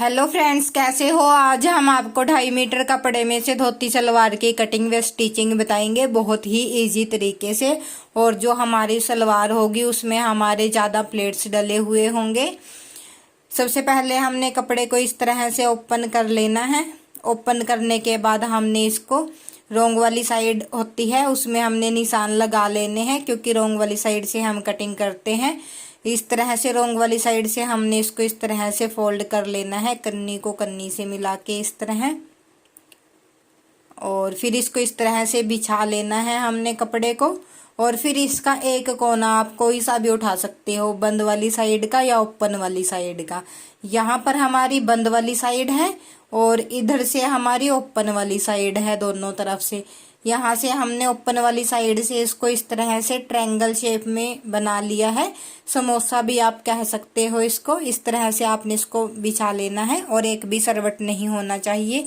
Hello friends, कैसे हो। आज हम आपको 2.5 मीटर कपड़े में से धोती सलवार की कटिंग व स्टिचिंग बताएंगे बहुत ही इजी तरीके से। और जो हमारी सलवार होगी उसमें हमारे ज़्यादा प्लेट्स डले हुए होंगे। सबसे पहले हमने कपड़े को इस तरह से ओपन कर लेना है। ओपन करने के बाद हमने इसको रोंग वाली साइड होती है उसमें हमने निशान लगा लेने हैं, क्योंकि रोंग वाली साइड से हम कटिंग करते हैं। इस तरह से रोंग वाली साइड से हमने इसको इस तरह से फोल्ड कर लेना है, कन्नी को कन्नी से मिला के इस तरह। और फिर इसको इस तरह से बिछा लेना है हमने कपड़े को। और फिर इसका एक कोना आप कोई सा भी उठा सकते हो, बंद वाली साइड का या ओपन वाली साइड का। यहाँ पर हमारी बंद वाली साइड है और इधर से हमारी ओपन वाली साइड है, दोनों तरफ से। यहाँ से हमने ओपन वाली साइड से इसको इस तरह से ट्रायंगल शेप में बना लिया है। समोसा भी आप कह सकते हो इसको। इस तरह से आपने इसको बिछा लेना है और एक भी सरवट नहीं होना चाहिए।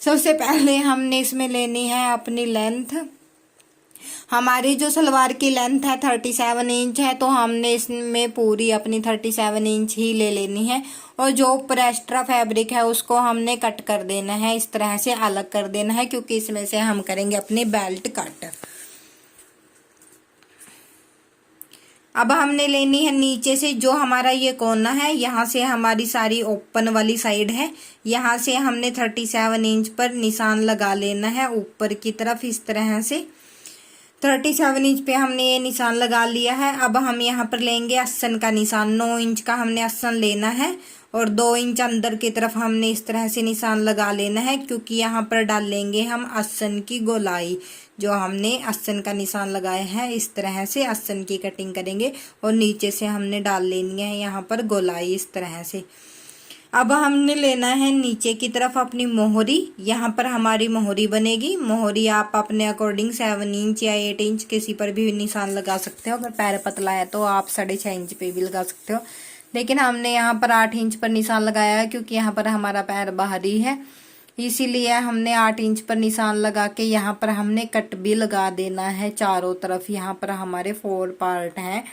सबसे पहले हमने इसमें लेनी है अपनी लेंथ। हमारी जो सलवार की लेंथ है 37 इंच है, तो हमने इसमें पूरी अपनी 37 इंच ही ले लेनी है। और जो ऊपर एक्स्ट्रा फैब्रिक है उसको हमने कट कर देना है, इस तरह से अलग कर देना है, क्योंकि इसमें से हम करेंगे अपनी बेल्ट कट। अब हमने लेनी है नीचे से जो हमारा ये कोना है, यहाँ से हमारी सारी ओपन वाली साइड है। यहाँ से हमने 37 इंच पर निशान लगा लेना है ऊपर की तरफ, इस तरह से 37 इंच पे हमने ये निशान लगा लिया है। अब हम यहाँ पर लेंगे आसन का निशान। 9 इंच का हमने आसन लेना है और 2 इंच अंदर की तरफ हमने इस तरह से निशान लगा लेना है, क्योंकि यहाँ पर डालेंगे हम आसन की गोलाई। जो हमने आसन का निशान लगाया है इस तरह से आसन की कटिंग करेंगे और नीचे से हमने डाल लेनी है यहाँ पर गोलाई, इस तरह से। अब हमने लेना है नीचे की तरफ अपनी मोहरी। यहाँ पर हमारी मोहरी बनेगी। मोहरी आप अपने अकॉर्डिंग 7 इंच या 8 इंच किसी पर भी निशान लगा सकते हो। अगर पैर पतला है तो आप 6.5 इंच पे भी लगा सकते हो, लेकिन हमने यहाँ पर 8 इंच पर निशान लगाया है, क्योंकि यहाँ पर हमारा पैर बाहरी है। इसीलिए हमने 8 इंच पर निशान लगा के यहाँ पर हमने कट भी लगा देना है चारों तरफ। यहाँ पर हमारे 4 पार्ट हैं।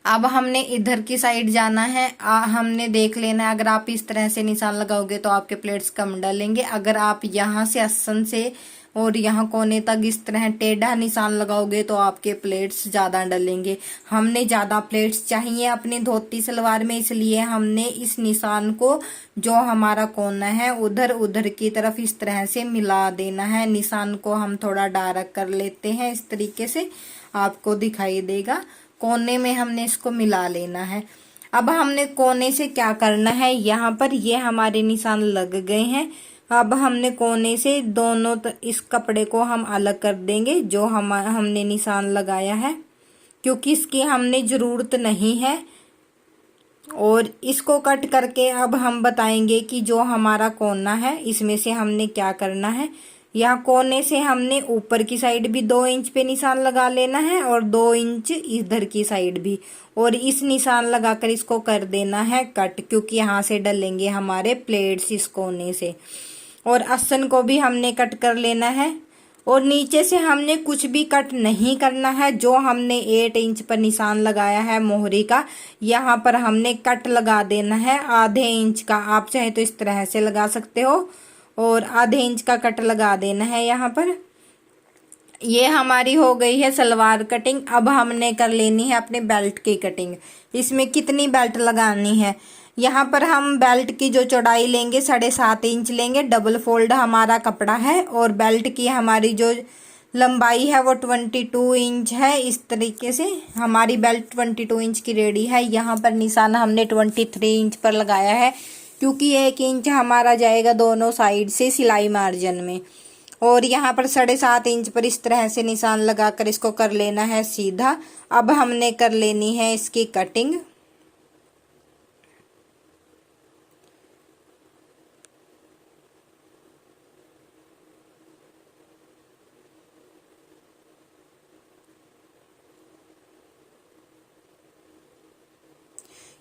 अब हमने इधर की साइड जाना है। हमने देख लेना है, अगर आप इस तरह से निशान लगाओगे तो आपके प्लेट्स कम डलेंगे। अगर आप यहाँ से आसन से और यहाँ कोने तक इस तरह टेढ़ा निशान लगाओगे तो आपके प्लेट्स ज्यादा डलेंगे। हमने ज्यादा प्लेट्स चाहिए अपनी धोती सलवार में, इसलिए हमने इस निशान को जो हमारा कोना है उधर उधर की तरफ इस तरह से मिला देना है। निशान को हम थोड़ा डार्क कर लेते हैं, इस तरीके से आपको दिखाई देगा। कोने में हमने इसको मिला लेना है। अब हमने कोने से क्या करना है, यहाँ पर ये हमारे निशान लग गए हैं। अब हमने कोने से दोनों इस कपड़े को हम अलग कर देंगे जो हमने निशान लगाया है, क्योंकि इसकी हमने जरूरत नहीं है। और इसको कट करके अब हम बताएंगे कि जो हमारा कोना है इसमें से हमने क्या करना है। यहाँ कोने से हमने ऊपर की साइड भी 2 इंच पे निशान लगा लेना है और 2 इंच इधर की साइड भी, और इस निशान लगाकर इसको कर देना है कट, क्योंकि यहाँ से डलेंगे हमारे प्लेट्स इस कोने से। और आसन को भी हमने कट कर लेना है। और नीचे से हमने कुछ भी कट नहीं करना है। जो हमने 8 इंच पर निशान लगाया है मोहरी का, यहाँ पर हमने कट लगा देना है आधे इंच का। आप चाहे तो इस तरह से लगा सकते हो और आधे इंच का कट लगा देना है यहाँ पर। ये हमारी हो गई है सलवार कटिंग। अब हमने कर लेनी है अपने बेल्ट की कटिंग। इसमें कितनी बेल्ट लगानी है, यहाँ पर हम बेल्ट की जो चौड़ाई लेंगे 7.5 इंच लेंगे। डबल फोल्ड हमारा कपड़ा है और बेल्ट की हमारी जो लंबाई है वो 22 इंच है। इस तरीके से हमारी बेल्ट 22 इंच की रेडी है। यहाँ पर निशान हमने 23 इंच पर लगाया है, क्योंकि 1 इंच हमारा जाएगा दोनों साइड से सिलाई मार्जिन में। और यहाँ पर 7.5 इंच पर इस तरह से निशान लगाकर इसको कर लेना है सीधा। अब हमने कर लेनी है इसकी कटिंग।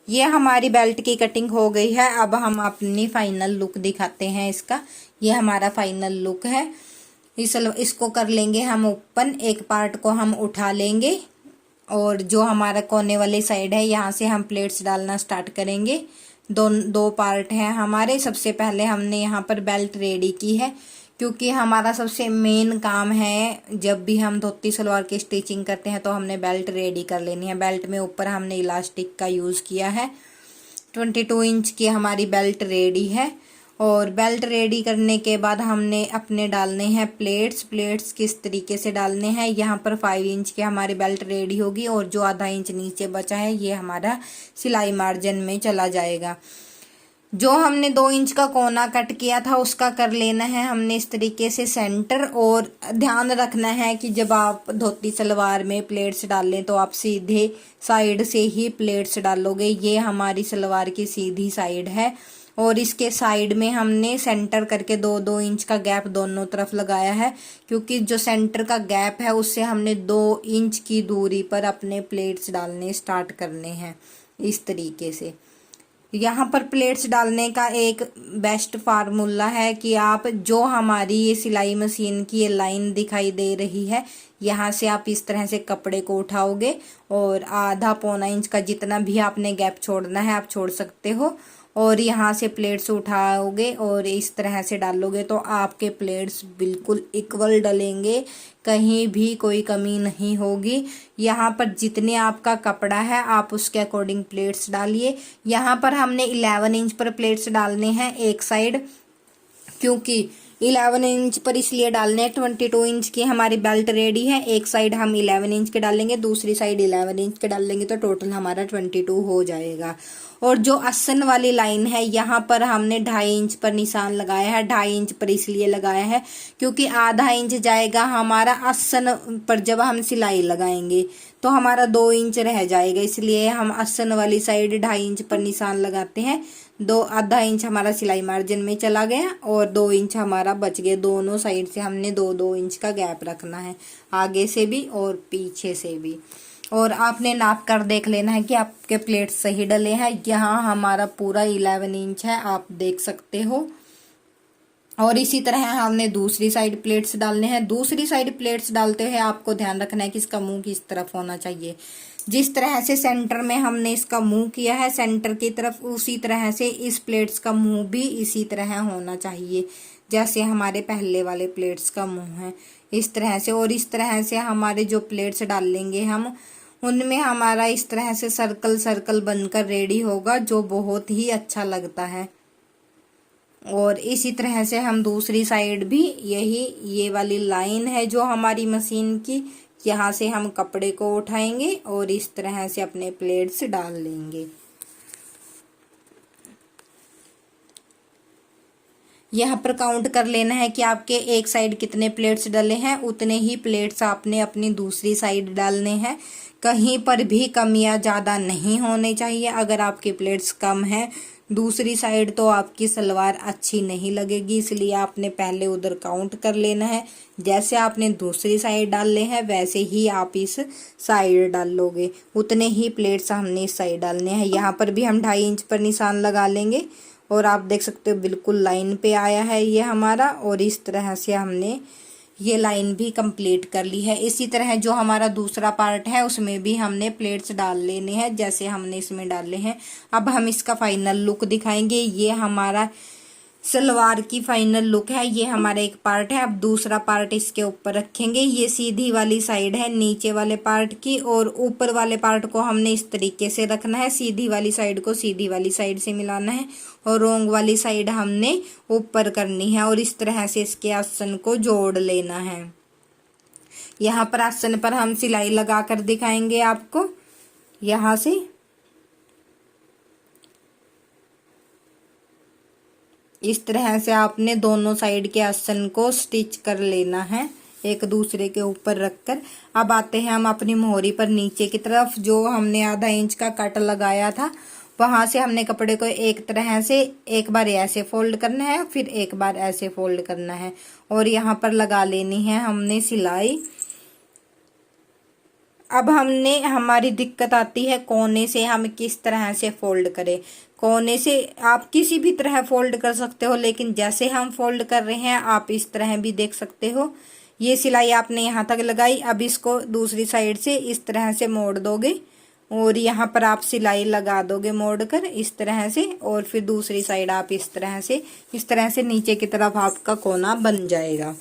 ये हमारी बेल्ट की कटिंग हो गई है। अब हम अपनी फाइनल लुक दिखाते हैं इसका। ये हमारा फाइनल लुक है। इसको कर लेंगे हम ओपन। एक पार्ट को हम उठा लेंगे और जो हमारा कोने वाली साइड है यहाँ से हम प्लेट्स डालना स्टार्ट करेंगे। दो पार्ट हैं हमारे। सबसे पहले हमने यहाँ पर बेल्ट रेडी की है, क्योंकि हमारा सबसे मेन काम है जब भी हम धोती सलवार की स्टिचिंग करते हैं तो हमने बेल्ट रेडी कर लेनी है। बेल्ट में ऊपर हमने इलास्टिक का यूज़ किया है। 22 इंच की हमारी बेल्ट रेडी है। और बेल्ट रेडी करने के बाद हमने अपने डालने हैं प्लेट्स किस तरीके से डालने हैं। यहाँ पर 5 इंच की हमारी बेल्ट रेडी होगी और जो आधा इंच नीचे बचा है ये हमारा सिलाई मार्जिन में चला जाएगा। जो हमने 2 इंच का कोना कट किया था उसका कर लेना है हमने इस तरीके से सेंटर। और ध्यान रखना है कि जब आप धोती सलवार में प्लेट्स डालें तो आप सीधे साइड से ही प्लेट्स डालोगे। ये हमारी सलवार की सीधी साइड है और इसके साइड में हमने सेंटर करके 2-2 इंच का गैप दोनों तरफ लगाया है, क्योंकि जो सेंटर का गैप है उससे हमने 2 इंच की दूरी पर अपने प्लेट्स डालने स्टार्ट करने हैं इस तरीके से। यहाँ पर प्लेट्स डालने का एक बेस्ट फार्मूला है कि आप जो हमारी ये सिलाई मशीन की ये लाइन दिखाई दे रही है, यहाँ से आप इस तरह से कपड़े को उठाओगे और आधा पौना इंच का जितना भी आपने गैप छोड़ना है आप छोड़ सकते हो। और यहाँ से प्लेट्स उठाओगे और इस तरह से डालोगे तो आपके प्लेट्स बिल्कुल इक्वल डलेंगे, कहीं भी कोई कमी नहीं होगी। यहाँ पर जितने आपका कपड़ा है आप उसके अकॉर्डिंग प्लेट्स डालिए। यहाँ पर हमने 11 इंच पर प्लेट्स डालने हैं एक साइड, क्योंकि 11 इंच पर इसलिए डालने हैं 22 इंच की हमारी बेल्ट रेडी है। एक साइड हम 11 इंच के डालेंगे, दूसरी साइड 11 इंच के डालेंगे तो टोटल हमारा 22 हो जाएगा। और जो आसन वाली लाइन है यहाँ पर हमने 2.5 इंच पर निशान लगाया है। 2.5 इंच पर इसलिए लगाया है क्योंकि आधा इंच जाएगा हमारा आसन पर जब हम सिलाई लगाएंगे तो हमारा 2 इंच रह जाएगा, इसलिए हम आसन वाली साइड 2.5 इंच पर निशान लगाते हैं। आधा इंच हमारा सिलाई मार्जिन में चला गया और 2 इंच हमारा बच गया। दोनों साइड से हमने 2-2 इंच का गैप रखना है, आगे से भी और पीछे से भी। और आपने नाप कर देख लेना है कि आपके प्लेट सही डले हैं। यहाँ हमारा पूरा 11 इंच है, आप देख सकते हो। और इसी तरह हमने दूसरी साइड प्लेट्स डालने हैं। दूसरी साइड प्लेट्स डालते हुए आपको ध्यान रखना है कि इसका मुंह किस तरफ होना चाहिए। जिस तरह से सेंटर में हमने इसका मुंह किया है सेंटर की तरफ, उसी तरह से इस प्लेट्स का मुंह भी इसी तरह होना चाहिए जैसे हमारे पहले वाले प्लेट्स का मुंह है, इस तरह से। और इस तरह से हमारे जो प्लेट्स डालेंगे हम उनमें हमारा इस तरह से सर्कल सर्कल बनकर रेडी होगा, जो बहुत ही अच्छा लगता है। और इसी तरह से हम दूसरी साइड भी ये वाली लाइन है जो हमारी मशीन की, यहाँ से हम कपड़े को उठाएंगे और इस तरह से अपने प्लेट्स डाल लेंगे। यहाँ पर काउंट कर लेना है कि आपके एक साइड कितने प्लेट्स डले हैं, उतने ही प्लेट्स आपने अपनी दूसरी साइड डालने हैं। कहीं पर भी कमियां ज़्यादा नहीं होने चाहिए। अगर आपके प्लेट्स कम हैं दूसरी साइड तो आपकी सलवार अच्छी नहीं लगेगी, इसलिए आपने पहले उधर काउंट कर लेना है। जैसे आपने दूसरी साइड डाले हैं वैसे ही आप इस साइड डालोगे, उतने ही प्लेट्स हमने इस साइड डालने हैं। यहाँ पर भी हम 2.5 इंच पर निशान लगा लेंगे और आप देख सकते हो बिल्कुल लाइन पे आया है ये हमारा। और इस तरह से हमने ये लाइन भी कंप्लीट कर ली है। इसी तरह जो हमारा दूसरा पार्ट है उसमें भी हमने प्लेट्स डाल लेने हैं जैसे हमने इसमें डाले हैं। अब हम इसका फाइनल लुक दिखाएंगे। ये हमारा सलवार की फाइनल लुक है। ये हमारा एक पार्ट है। अब दूसरा पार्ट इसके ऊपर रखेंगे। ये सीधी वाली साइड है नीचे वाले पार्ट की, और ऊपर वाले पार्ट को हमने इस तरीके से रखना है। सीधी वाली साइड को सीधी वाली साइड से मिलाना है और रोंग वाली साइड हमने ऊपर करनी है। और इस तरह से इसके आसन को जोड़ लेना है। यहाँ पर आसन पर हम सिलाई लगा कर दिखाएंगे आपको। यहाँ से इस तरह से आपने दोनों साइड के आसन को स्टिच कर लेना है एक दूसरे के ऊपर रखकर। अब आते हैं हम अपनी मोहरी पर नीचे की तरफ। जो हमने आधा इंच का कट लगाया था वहां से हमने कपड़े को एक तरह से एक बार ऐसे फोल्ड करना है, फिर एक बार ऐसे फोल्ड करना है और यहाँ पर लगा लेनी है हमने सिलाई। अब हमने हमारी दिक्कत आती है कोने से हम किस तरह से फोल्ड करें। कोने से आप किसी भी तरह फोल्ड कर सकते हो, लेकिन जैसे हम फोल्ड कर रहे हैं आप इस तरह भी देख सकते हो। ये सिलाई आपने यहाँ तक लगाई। अब इसको दूसरी साइड से इस तरह से मोड़ दोगे और यहाँ पर आप सिलाई लगा दोगे मोड़ कर इस तरह से, और फिर दूसरी साइड आप इस तरह से नीचे की तरफ आपका कोना बन जाएगा।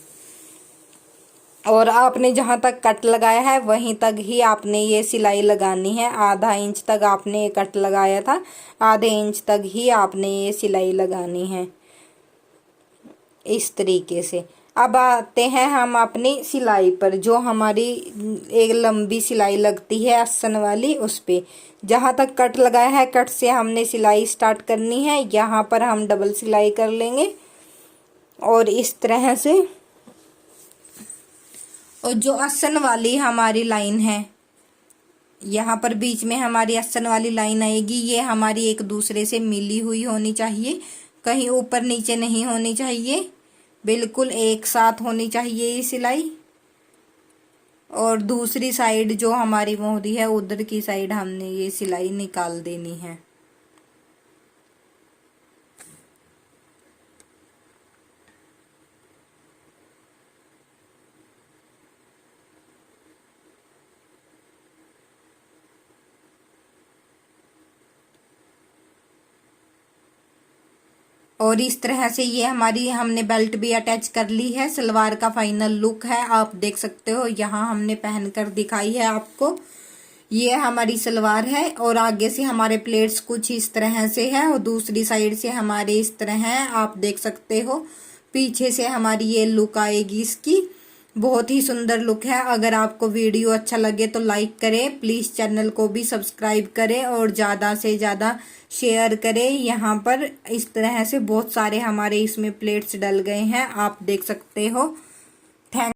और आपने जहाँ तक कट लगाया है वहीं तक ही आपने ये सिलाई लगानी है। आधा इंच तक आपने कट लगाया था, आधे इंच तक ही आपने ये सिलाई लगानी है इस तरीके से। अब आते हैं हम अपनी सिलाई पर, जो हमारी एक लंबी सिलाई लगती है आसन वाली, उस पे जहाँ तक कट लगाया है कट से हमने सिलाई स्टार्ट करनी है। यहाँ पर हम डबल सिलाई कर लेंगे और इस तरह से। और जो आसन वाली हमारी लाइन है, यहाँ पर बीच में हमारी आसन वाली लाइन आएगी, ये हमारी एक दूसरे से मिली हुई होनी चाहिए, कहीं ऊपर नीचे नहीं होनी चाहिए, बिल्कुल एक साथ होनी चाहिए ये सिलाई। और दूसरी साइड जो हमारी मोहरी है उधर की साइड हमने ये सिलाई निकाल देनी है। और इस तरह से ये हमारी हमने बेल्ट भी अटैच कर ली है। सलवार का फाइनल लुक है, आप देख सकते हो, यहाँ हमने पहनकर दिखाई है आपको। ये हमारी सलवार है और आगे से हमारे प्लेट्स कुछ इस तरह से है और दूसरी साइड से हमारे इस तरह है, आप देख सकते हो। पीछे से हमारी ये लुक आएगी इसकी, बहुत ही सुंदर लुक है। अगर आपको वीडियो अच्छा लगे तो लाइक करें, प्लीज़ चैनल को भी सब्सक्राइब करें और ज़्यादा से ज़्यादा शेयर करें। यहाँ पर इस तरह से बहुत सारे हमारे इसमें प्लेट्स डल गए हैं, आप देख सकते हो।